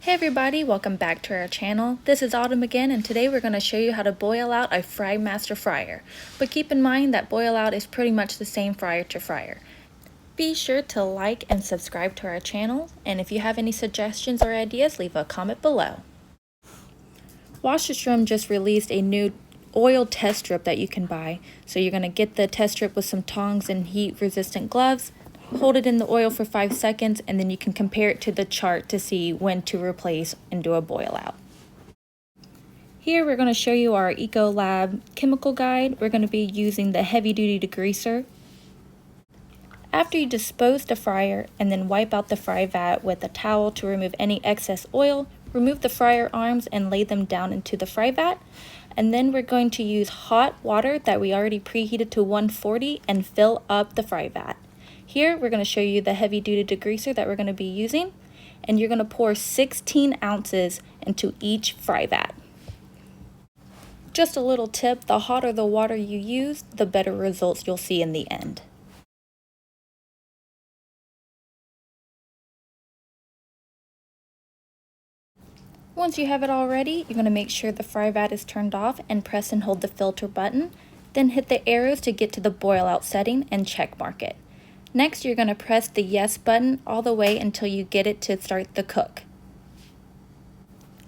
Hey everybody, welcome back to our channel. This is Autumn again, and today we're going to show you how to boil out a Fry Master fryer. But keep in mind that Boilout is pretty much the same fryer to fryer. Be sure to like and subscribe to our channel, and if you have any suggestions or ideas, leave a comment below. Washerstrom just released a new oil test strip that you can buy. So you're going to get the test strip with some tongs and heat resistant gloves. Hold it in the oil for 5 seconds, and then you can compare it to the chart to see when to replace and do a boil out. Here we're going to show you our Ecolab chemical guide. We're going to be using the heavy duty degreaser. After you dispose the fryer and then wipe out the fry vat with a towel to remove any excess oil, remove the fryer arms and lay them down into the fry vat. And then we're going to use hot water that we already preheated to 140 and fill up the fry vat. Here we're going to show you the heavy duty degreaser that we're going to be using, and you're going to pour 16 ounces into each fry vat. Just a little tip, the hotter the water you use, the better results you'll see in the end. Once you have it all ready, you're going to make sure the fry vat is turned off and press and hold the filter button. Then hit the arrows to get to the boil out setting and check mark it. Next, you're going to press the yes button all the way until you get it to start the cook.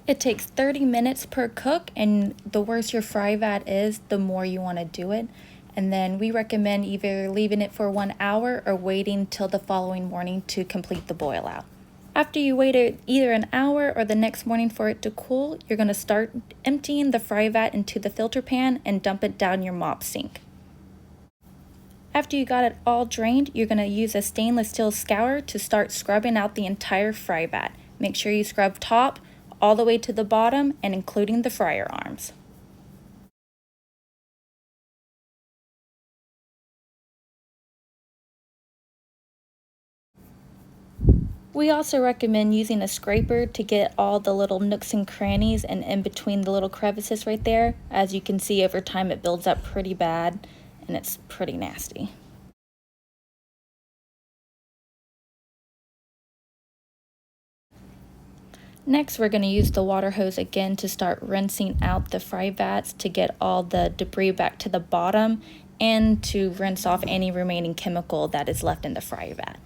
It takes 30 minutes per cook, and the worse your fry vat is, the more you want to do it. And then we recommend either leaving it for 1 hour or waiting till the following morning to complete the boil out. After you wait either an hour or the next morning for it to cool, you're going to start emptying the fry vat into the filter pan and dump it down your mop sink. After you got it all drained, you're going to use a stainless steel scour to start scrubbing out the entire fry vat. Make sure you scrub top all the way to the bottom and including the fryer arms. We also recommend using a scraper to get all the little nooks and crannies and in between the little crevices right there. As you can see, over time it builds up pretty bad and it's pretty nasty. Next, we're going to use the water hose again to start rinsing out the fry vats to get all the debris back to the bottom and to rinse off any remaining chemical that is left in the fry vat.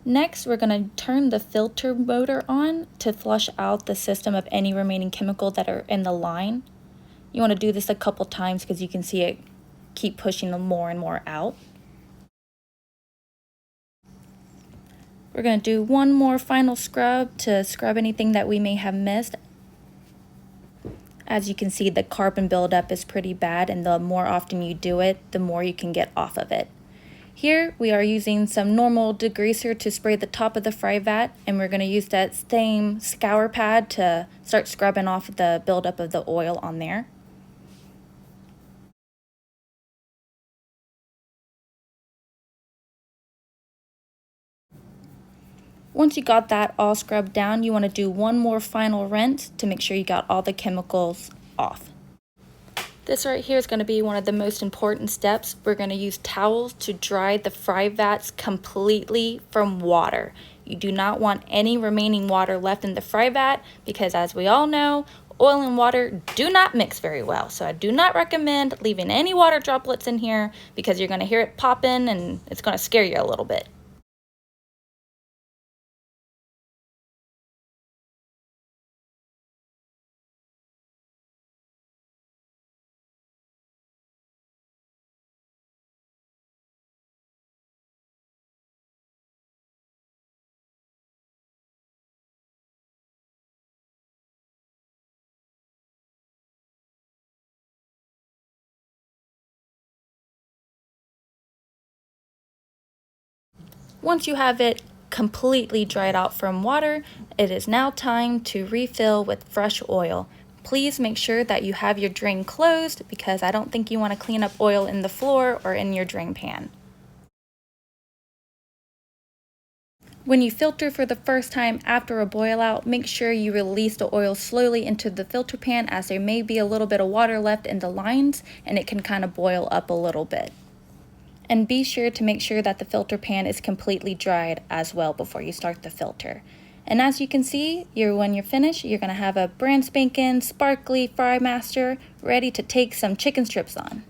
Next, we're going to turn the filter motor on to flush out the system of any remaining chemical that are in the line. You want to do this a couple times because you can see it keep pushing more and more out. We're going to do one more final scrub to scrub anything that we may have missed. As you can see, the carbon buildup is pretty bad, and the more often you do it, the more you can get off of it. Here we are using some normal degreaser to spray the top of the fry vat, and we're going to use that same scour pad to start scrubbing off the buildup of the oil on there. Once you got that all scrubbed down, you want to do one more final rinse to make sure you got all the chemicals off. This right here is going to be one of the most important steps. We're going to use towels to dry the fry vats completely from water. You do not want any remaining water left in the fry vat because, as we all know, oil and water do not mix very well. So I do not recommend leaving any water droplets in here because you're going to hear it pop in and it's going to scare you a little bit. Once you have it completely dried out from water, it is now time to refill with fresh oil. Please make sure that you have your drain closed because I don't think you want to clean up oil in the floor or in your drain pan. When you filter for the first time after a boil out, make sure you release the oil slowly into the filter pan as there may be a little bit of water left in the lines and it can kind of boil up a little bit. And be sure to make sure that the filter pan is completely dried as well before you start the filter. And as you can see, when you're finished, you're gonna have a brand spanking, sparkly Fry Master ready to take some chicken strips on.